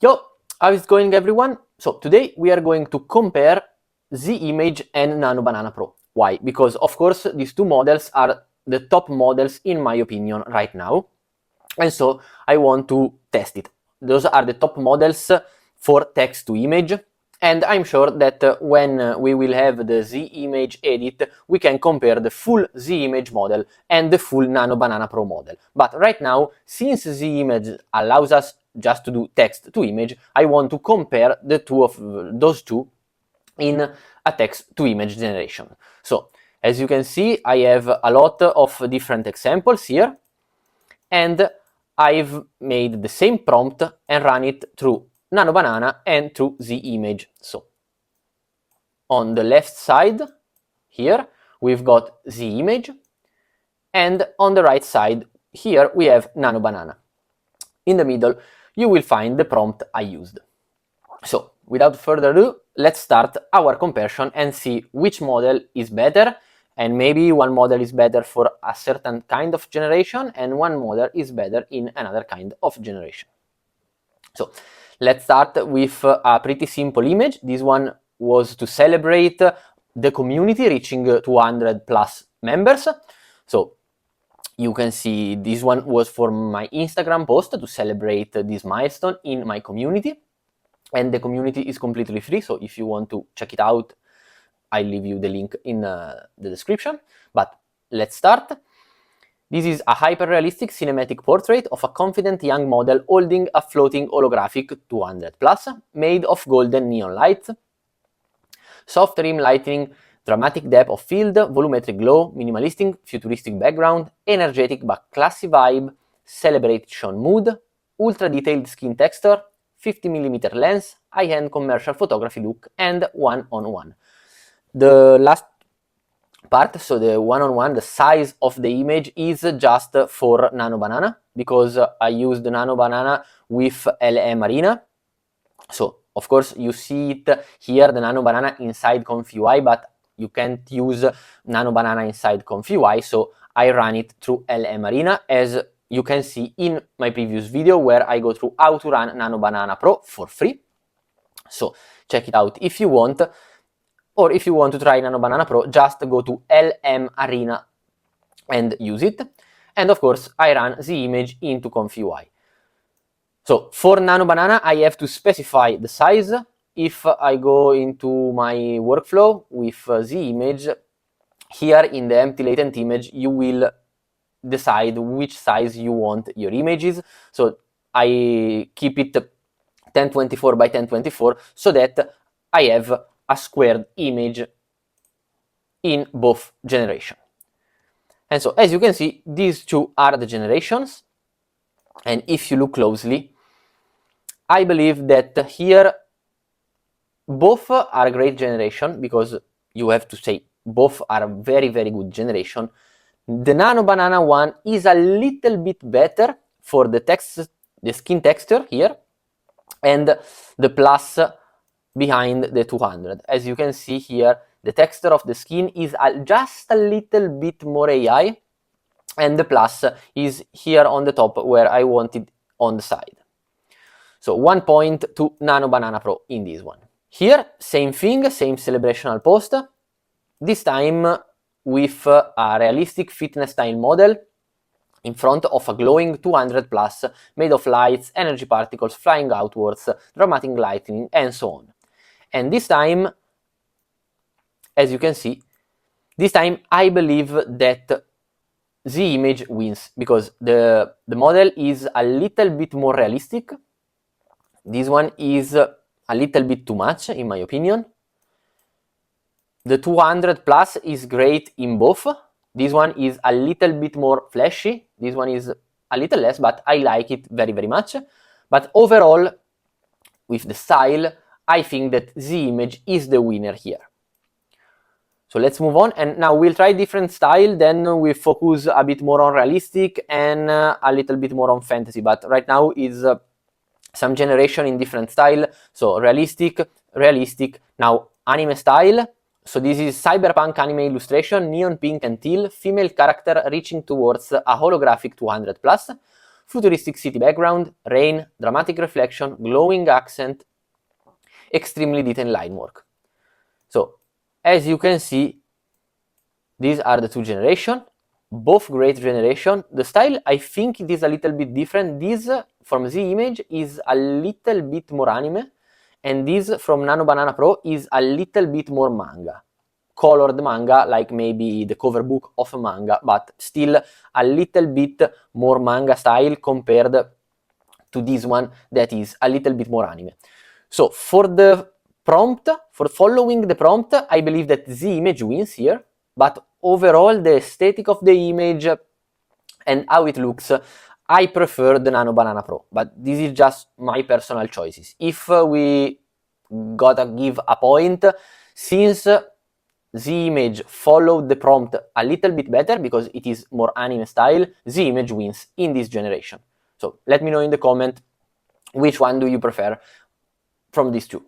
Yo, how is it going everyone? So today we are going to compare the image and Nano Banana Pro. Why? Because of course these two models are the top models in my opinion right now. And so I want to test it. Those are the top models for text to image. And I'm sure that when we will have the Z image edit, we can compare the full Z image model and the full Nano Banana Pro model. But right now, since Z image allows us just to do text to image, I want to compare the two of those two in a text to image generation. So as you can see, I have a lot of different examples here, and I've made the same prompt and run it through Nano Banana and through the image. So on the left side here we've got the image, and on the right side here we have Nano Banana. In the middle you will find the prompt I used. So without further ado, let's start our comparison and see which model is better. And maybe one model is better for a certain kind of generation and one model is better in another kind of generation. So let's start with a pretty simple image. This one was to celebrate the community reaching 200 plus members. So you can see this one was for my Instagram post to celebrate this milestone in my community. And the community is completely free, so if you want to check it out, I'll leave you the link in the description. But let's start. This is a hyper-realistic cinematic portrait of a confident young model holding a floating holographic 200 plus made of golden neon lights, soft rim lighting, dramatic depth of field, volumetric glow, minimalistic futuristic background, energetic but classy vibe, celebration mood, ultra-detailed skin texture, 50mm lens, high-end commercial photography look, and one-on-one. The last part, so the one-on-one, the size of the image is just for Nano Banana, because I used Nano Banana with LE Marina. So of course you see it here, the Nano Banana inside ComfyUI, but you can't use Nano Banana inside ComfyUI, so I run it through LE Marina, as you can see in my previous video where I go through how to run Nano Banana Pro for free. So check it out if you want, or if you want to try Nano Banana Pro, just go to LM Arena and use it. And of course I run the image into ComfyUI. So for Nano Banana I have to specify the size. If I go into my workflow with the image, here in the empty latent image you will decide which size you want your images. So I keep it 1024 by 1024 so that I have a squared image in both generations. And so as you can see, these two are the generations, and if you look closely, I believe that here both are a great generation, because you have to say both are a very good generation. The Nano Banana one is a little bit better for the text, the skin texture here, and the plus behind the 200. As you can see here, the texture of the skin is just a little bit more AI, and the plus is here on the top where I want it on the side. So 1 point to Nano Banana Pro in this one. Here, same thing, same celebrational post, this time with a realistic fitness style model in front of a glowing 200 plus made of lights, energy particles flying outwards, dramatic lighting, and so on. And this time, as you can see, this time I believe that the image wins, because the model is a little bit more realistic. This one is a little bit too much in my opinion. The 200 plus is great in both. This one is a little bit more flashy. This one is a little less, but I like it very much. But overall, with the style, I think that the image is the winner here. So let's move on, and now we'll try different style, then we focus a bit more on realistic and a little bit more on fantasy. But right now is some generation in different style. So realistic, now anime style. So this is cyberpunk anime illustration, neon pink and teal, female character reaching towards a holographic 200 plus. futuristic city background, rain, dramatic reflection, glowing accent, extremely detailed line work. So, as you can see, these are the two generations, both great generation. The style, I think it is a little bit different. This from the image is a little bit more anime, and this from Nano Banana Pro is a little bit more manga. Colored manga, like maybe the cover book of a manga, but still a little bit more manga style compared to this one that is a little bit more anime. So for the prompt, for following the prompt, I believe that the image wins here, but overall the aesthetic of the image and how it looks, I prefer the Nano Banana Pro, but this is just my personal choices. If we gotta give a point, since the image followed the prompt a little bit better because it is more anime style, the image wins in this generation. So let me know in the comment which one do you prefer from these two.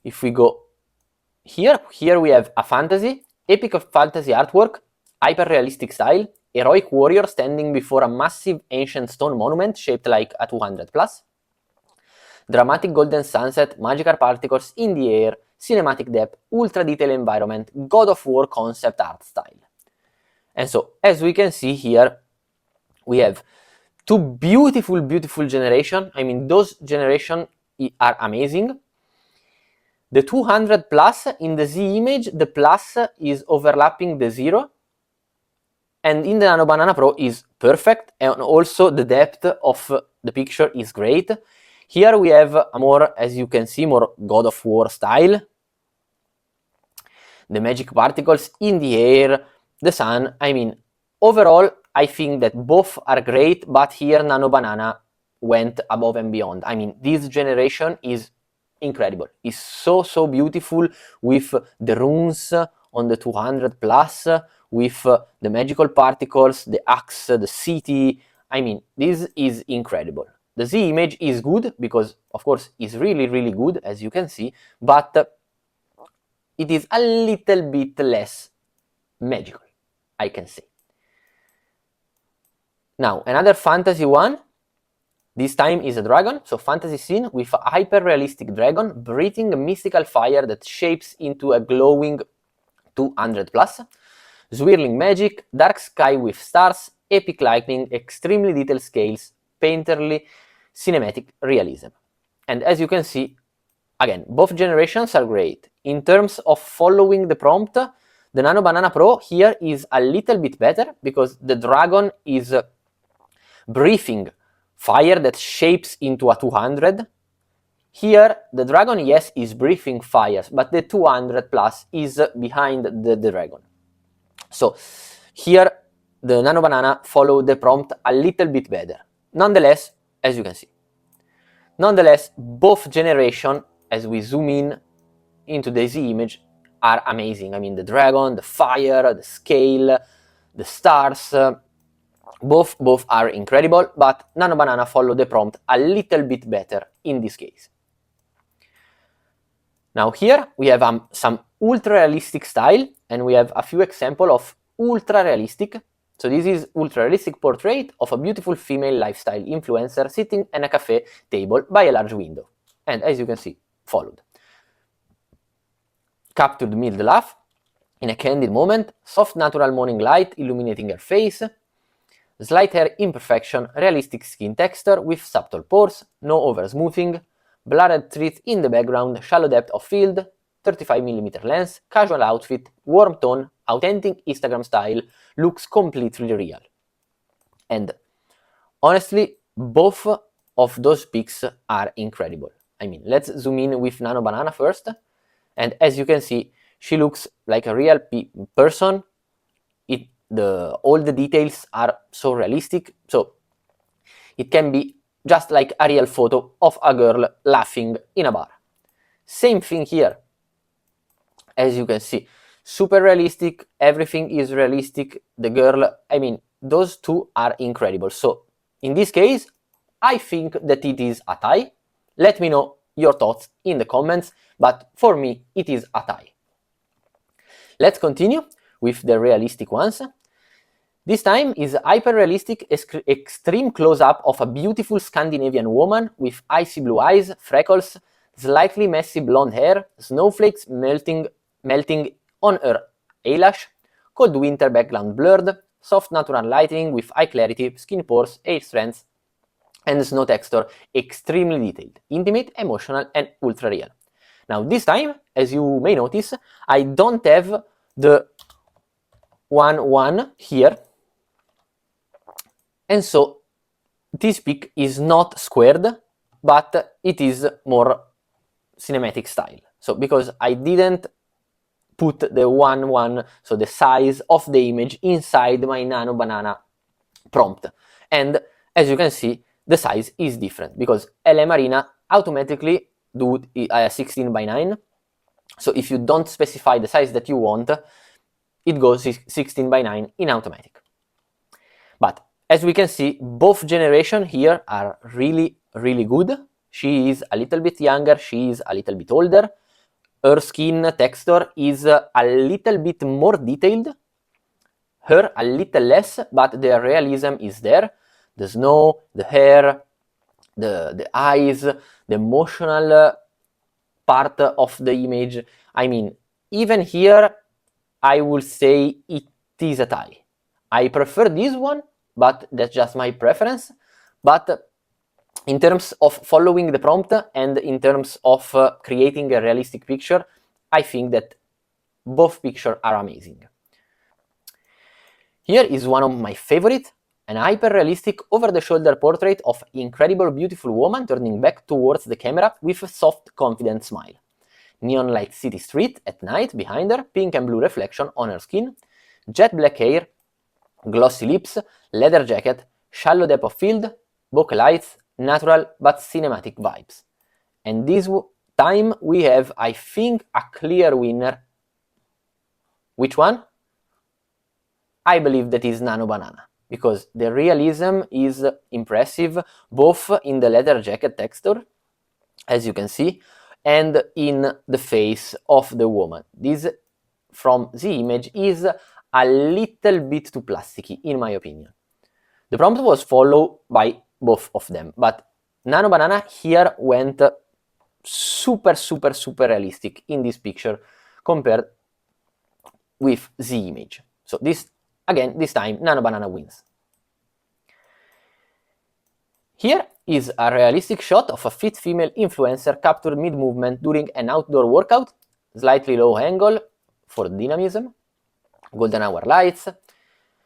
If we go here we have a fantasy, epic of fantasy artwork, hyper-realistic style, heroic warrior standing before a massive ancient stone monument shaped like a 200 plus, dramatic golden sunset, magical particles in the air, cinematic depth, ultra detailed environment, God of War concept art style. And so, as we can see here, we have two beautiful generation. I mean, those generation are amazing. The 200 plus in the Z image, the plus is overlapping the 0, and in the Nano Banana Pro is perfect, and also the depth of the picture is great. Here we have a more, as you can see, more God of War style. The magic particles in the air, the sun. I mean, overall, I think that both are great, but here Nano Banana went above and beyond. I mean, this generation is incredible. It's so beautiful with the runes on the 200 plus, with the magical particles, the axe, the city. I mean, this is incredible. The Z image is good because, of course, it's really good, as you can see, but it is a little bit less magical, I can say. Now, another fantasy one. This time is a dragon, so fantasy scene with a hyper-realistic dragon breathing a mystical fire that shapes into a glowing 200 plus, swirling magic, dark sky with stars, epic lightning, extremely detailed scales, painterly cinematic realism. And as you can see, again, both generations are great. In terms of following the prompt, the Nano Banana Pro here is a little bit better because the dragon is breathing fire that shapes into a 200. Here, the dragon, yes, is breathing fires, but the 200 plus is behind the dragon. So here, the Nano Banana followed the prompt a little bit better. Nonetheless, as you can see. Nonetheless, both generations, as we zoom in into the Z image, are amazing. I mean, the dragon, the fire, the scale, the stars, both are incredible, but Nano Banana followed the prompt a little bit better in this case. Now here we have some ultra-realistic style, and we have a few examples of ultra-realistic. So this is ultra-realistic portrait of a beautiful female lifestyle influencer sitting in a cafe table by a large window. And as you can see, followed. Captured mild laugh in a candid moment, soft natural morning light illuminating her face, slight hair imperfection, realistic skin texture with subtle pores, no over-smoothing, blurred trees in the background, shallow depth of field, 35mm lens, casual outfit, warm tone, authentic Instagram style, looks completely real. And honestly, both of those pics are incredible. I mean, let's zoom in with Nano Banana first. And as you can see, she looks like a real person. All the details are so realistic, so it can be just like a real photo of a girl laughing in a bar. Same thing here. As you can see, super realistic, everything is realistic. The girl, I mean, those two are incredible. So in this case, I think that it is a tie. Let me know your thoughts in the comments, but for me, it is a tie. Let's continue with the realistic ones. This time is hyper-realistic extreme close-up of a beautiful Scandinavian woman with icy blue eyes, freckles, slightly messy blonde hair, snowflakes melting on her eyelash, cold winter background blurred, soft natural lighting with high clarity, skin pores, hair strands, and snow texture extremely detailed, intimate, emotional, and ultra real. Now this time, as you may notice, I don't have the 1-1 here, and so this pic is not squared, but it is more cinematic style. So because I didn't put the 1-1, so the size of the image inside my Nano Banana prompt. And as you can see, the size is different because LM Arena automatically do 16 by 9. So if you don't specify the size that you want, it goes 16 by 9 in automatic. But as we can see, both generations here are really, really good. She is a little bit younger, she is a little bit older. Her skin texture is a little bit more detailed. Her a little less, but the realism is there. The snow, the hair, the eyes, the emotional part of the image. I mean, even here, I will say it is a tie. I prefer this one, but that's just my preference. But in terms of following the prompt and in terms of creating a realistic picture, I think that both pictures are amazing. Here is one of my favorite, an hyper-realistic over-the-shoulder portrait of an incredible beautiful woman turning back towards the camera with a soft, confident smile. Neon light city street at night behind her, pink and blue reflection on her skin, jet black hair, glossy lips, leather jacket, shallow depth of field, bokeh lights, natural but cinematic vibes. And this time we have, I think, a clear winner. Which one? I believe that is Nano Banana, because the realism is impressive both in the leather jacket texture, as you can see, and in the face of the woman. This from the image is a little bit too plasticky, in my opinion. The prompt was followed by both of them, but Nano Banana here went super realistic in this picture compared with the image. So this time Nano Banana wins. Here is a realistic shot of a fit female influencer captured mid-movement during an outdoor workout, slightly low angle for dynamism, golden hour lights,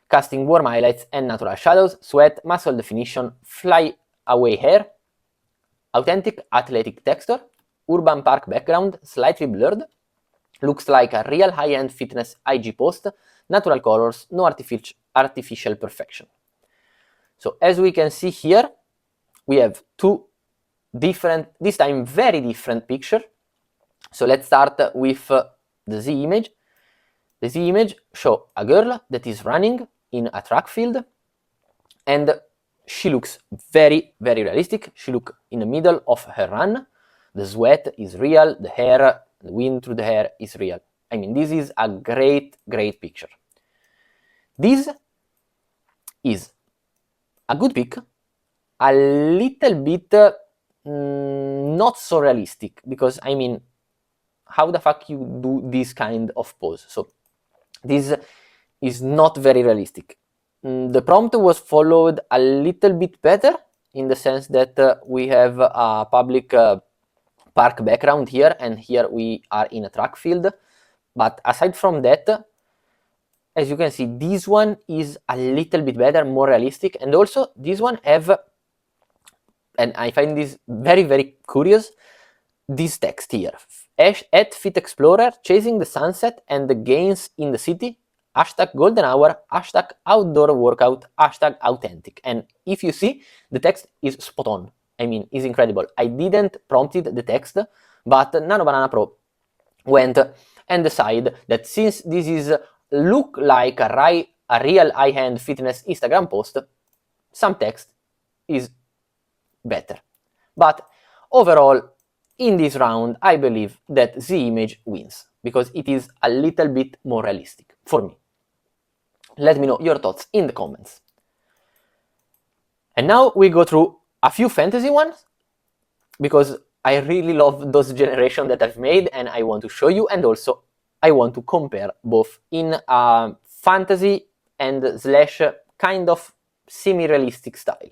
casting warm highlights and natural shadows, sweat, muscle definition, fly away hair, authentic athletic texture, urban park background, slightly blurred, looks like a real high-end fitness IG post, natural colors, no artificial perfection. So as we can see here, we have two different, this time very different pictures. So let's start with the Z image. The Z image shows a girl that is running in a track field, and she looks very realistic. She looks in the middle of her run. The sweat is real, the hair, the wind through the hair is real. I mean, this is a great picture. This is a good pic, a little bit not so realistic, because I mean, how the fuck you do this kind of pose? So this is not very realistic. The prompt was followed a little bit better in the sense that we have a public park background here, and here we are in a track field. But aside from that, as you can see, this one is a little bit better, more realistic, and also this one have, and I find this very curious, this text here. At Fit Explorer, chasing the sunset and the gains in the city, hashtag golden hour, hashtag outdoor workout, hashtag authentic. And if you see, the text is spot on. I mean, it's incredible. I didn't prompted the text, but Nano Banana Pro went and decided that since this is look like a real high-end fitness Instagram post, some text is better. But overall, in this round, I believe that the image wins, because it is a little bit more realistic, for me. Let me know your thoughts in the comments. And now we go through a few fantasy ones, because I really love those generations that I've made and I want to show you, and also I want to compare both in a fantasy and slash kind of semi-realistic style.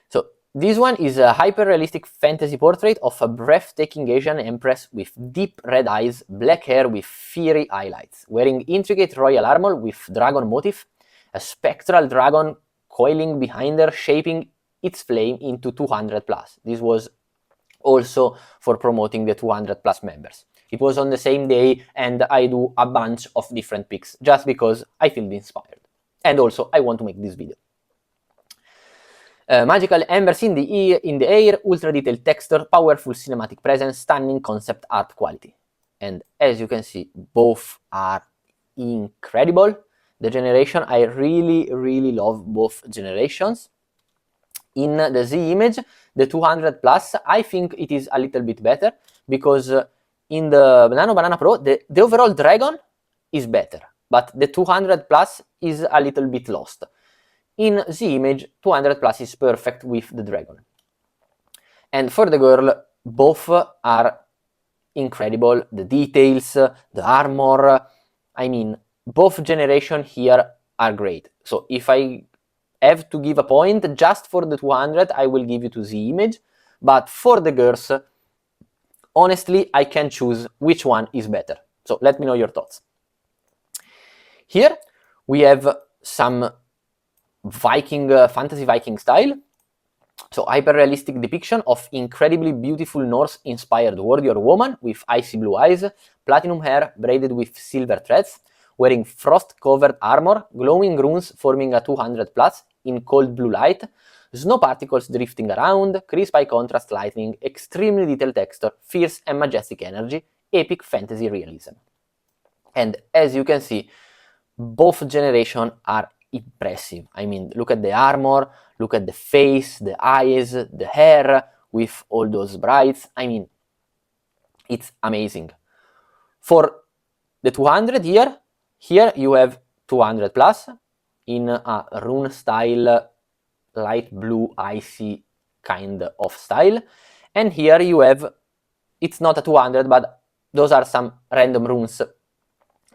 So this one is a hyper-realistic fantasy portrait of a breathtaking Asian empress with deep red eyes, black hair with fiery highlights, wearing intricate royal armor with dragon motif, a spectral dragon coiling behind her, shaping its flame into 200 plus. This was also for promoting the 200 plus members. It was on the same day, and I do a bunch of different picks just because I feel inspired. And also I want to make this video. Magical embers in the air, ultra detailed texture, powerful cinematic presence, stunning concept art quality. And as you can see, both are incredible. The generation, I really love both generations. In the Z image, the 200 plus, I think it is a little bit better, because in the Nano Banana Pro, the overall dragon is better, but the 200 plus is a little bit lost. In Z image, 200 plus is perfect with the dragon. And for the girl, both are incredible. The details, the armor, I mean, both generations here are great. So if I have to give a point just for the 200, I will give it to Z image. But for the girls, honestly, I can choose which one is better. So let me know your thoughts. Here we have some Viking, fantasy Viking style. So hyper-realistic depiction of incredibly beautiful Norse-inspired warrior woman with icy blue eyes, platinum hair braided with silver threads, wearing frost-covered armor, glowing runes forming a 200 plus in cold blue light, snow particles drifting around, crisp high contrast lighting, extremely detailed texture, fierce and majestic energy, epic fantasy realism. And as you can see, both generations are impressive. I mean, look at the armor, look at the face, the eyes, the hair with all those brights. I mean, it's amazing. For the 200 here you have 200 plus in a rune style, light blue, icy kind of style. And here you have, it's not a 200, but those are some random runes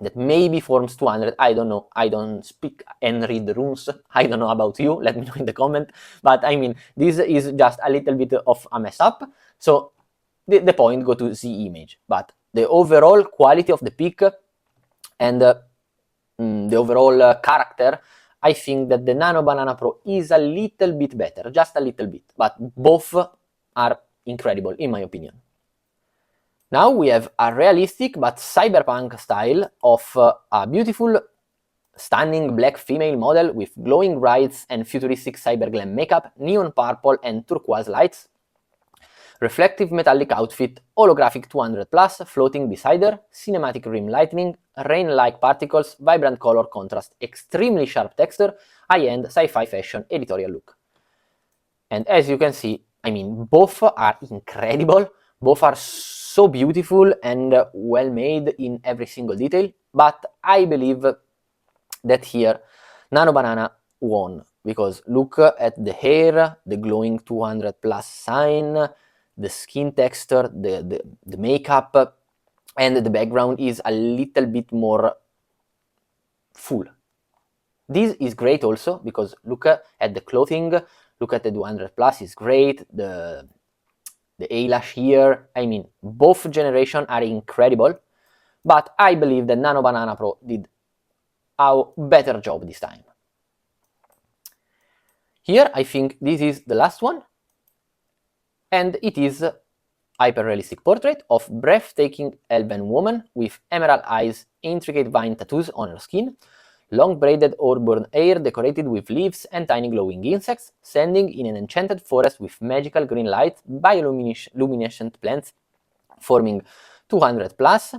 that maybe forms 200, I don't know, I don't speak and read the runes, I don't know about you, let me know in the comment, but I mean, this is just a little bit of a mess up, so the point go to Z image, but the overall quality of the pick and the overall character, I think that the Nano Banana Pro is a little bit better, just a little bit, but both are incredible in my opinion. Now we have a realistic but cyberpunk style of a beautiful, stunning black female model with glowing brights and futuristic cyber glam makeup, neon purple and turquoise lights, reflective metallic outfit, holographic 200 plus floating beside her, cinematic rim lighting, rain-like particles, vibrant color contrast, extremely sharp texture, high-end sci-fi fashion editorial look. And as you can see, I mean, both are incredible, both are so beautiful and well made in every single detail, but I believe that here Nano Banana won, because look at the hair, the glowing 200 plus sign, the skin texture, the makeup, and the background is a little bit more full. This is great also because look at the clothing, look at the 200 plus is great, the eyelash here, I mean, both generations are incredible, but I believe that Nano Banana Pro did a better job this time. Here, I think this is the last one, and it is a hyper-realistic portrait of breathtaking elven woman with emerald eyes, intricate vine tattoos on her skin, long braided auburn hair decorated with leaves and tiny glowing insects, standing in an enchanted forest with magical green light, bioluminescent plants forming 200 plus,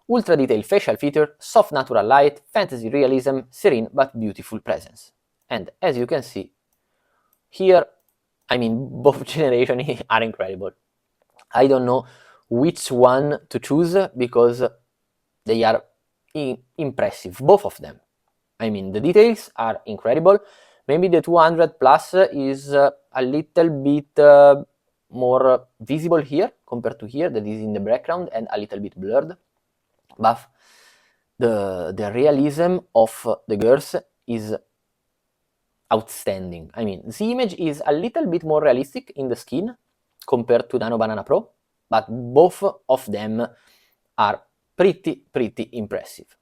ultra detailed facial feature, soft natural light, fantasy realism, serene but beautiful presence. And as you can see, here, I mean, both generations are incredible. I don't know which one to choose because they are impressive, both of them. I mean, the details are incredible. Maybe the 200 plus is a little bit more visible here compared to here, that is in the background, and a little bit blurred. But the realism of the girls is outstanding. I mean, the image is a little bit more realistic in the skin compared to Nano Banana Pro, but both of them are pretty impressive.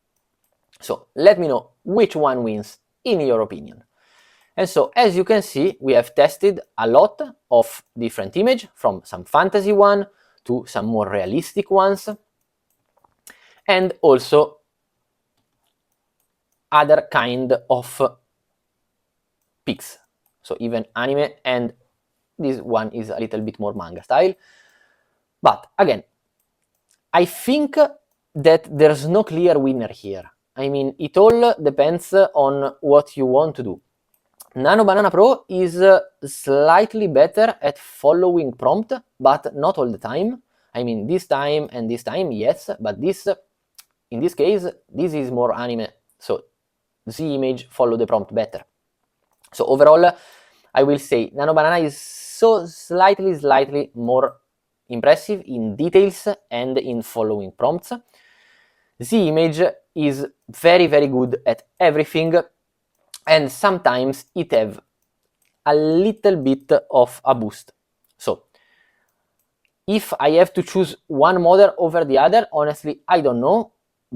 So let me know which one wins in your opinion. And so, as you can see, we have tested a lot of different images, from some fantasy one to some more realistic ones, and also other kind of pics. So even anime, and this one is a little bit more manga style. But again, I think that there's no clear winner here. I mean, it all depends on what you want to do. Nano Banana Pro is slightly better at following prompt, but not all the time. I mean, this time and this time, yes, but in this case, this is more anime, so the image follow the prompt better. So overall, I will say Nano Banana is so slightly more impressive in details and in following prompts. The image is very good at everything, and sometimes it have a little bit of a boost. So if I have to choose one model over the other, honestly, I don't know.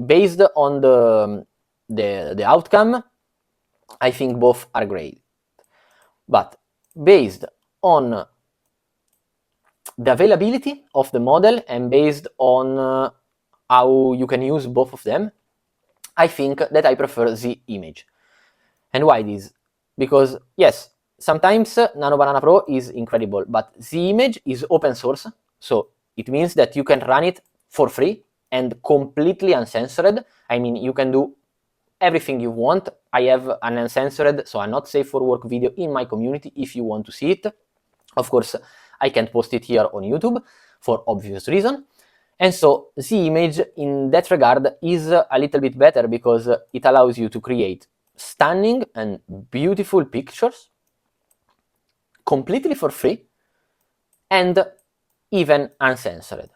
Based on the outcome, I think both are great. But based on the availability of the model and based on how you can use both of them, I think that I prefer the image. And why this? Because yes, sometimes Nano Banana Pro is incredible, but the image is open source, so it means that you can run it for free and completely uncensored. I mean, you can do everything you want. I have an uncensored, so a not safe for work video in my community if you want to see it. Of course, I can't post it here on YouTube for obvious reason. And so the image in that regard is a little bit better because it allows you to create stunning and beautiful pictures completely for free and even uncensored.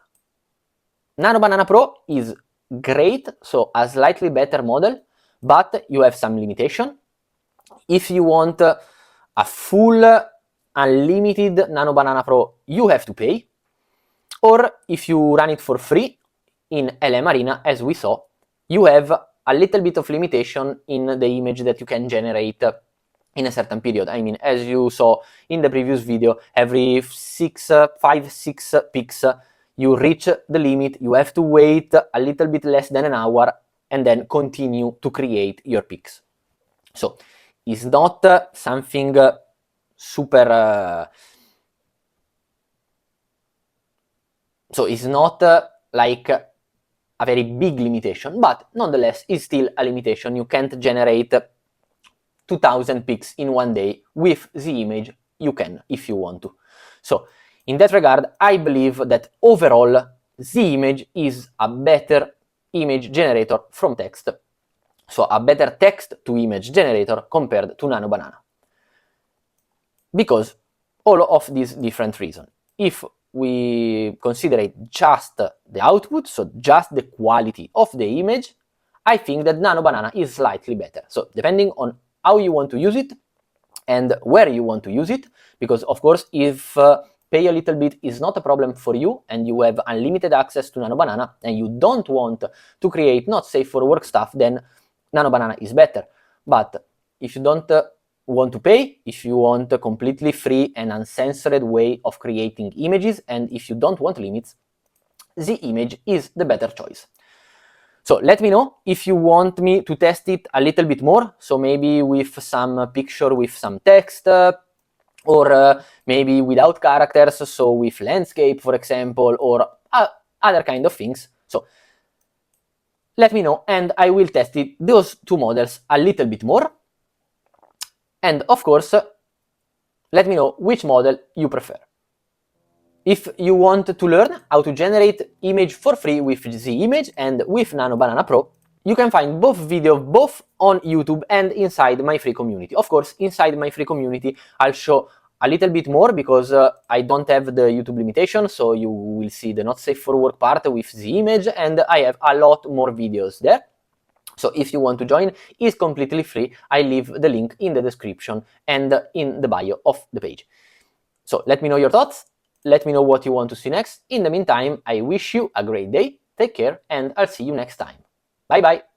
Nano Banana Pro is great, so a slightly better model, but you have some limitation. If you want a full unlimited Nano Banana Pro, you have to pay. Or if you run it for free in LM Arena, as we saw, you have a little bit of limitation in the image that you can generate in a certain period. I mean, as you saw in the previous video, every 5-6 pics, you reach the limit, you have to wait a little bit less than an hour and then continue to create your pics. So it's not something super... so it's not like a very big limitation, but nonetheless, it's still a limitation. You can't generate 2000 pics in one day with the image. You can if you want to. So in that regard, I believe that overall, the image is a better image generator from text. So a better text to image generator compared to Nano Banana. Because all of these different reasons. If we consider just the output, so just the quality of the image, I think that Nano Banana is slightly better. So depending on how you want to use it and where you want to use it, because of course if pay a little bit is not a problem for you and you have unlimited access to Nano Banana and you don't want to create not safe for work stuff, then Nano Banana is better. But if you don't want to pay, if you want a completely free and uncensored way of creating images, and if you don't want limits, the image is the better choice. So let me know if you want me to test it a little bit more, so maybe with some picture with some text, or maybe without characters, so with landscape, for example, or other kind of things. So let me know, and I will test those two models a little bit more. And of course, let me know which model you prefer. If you want to learn how to generate image for free with the image and with Nano Banana Pro, You can find both videos both on YouTube and inside my free community. Of course, inside my free community, I'll show a little bit more because I don't have the YouTube limitation, so you will see the not safe for work part with the image, and I have a lot more videos there. So if you want to join, it's completely free. I leave the link in the description and in the bio of the page. So let me know your thoughts. Let me know what you want to see next. In the meantime, I wish you a great day. Take care, and I'll see you next time. Bye bye.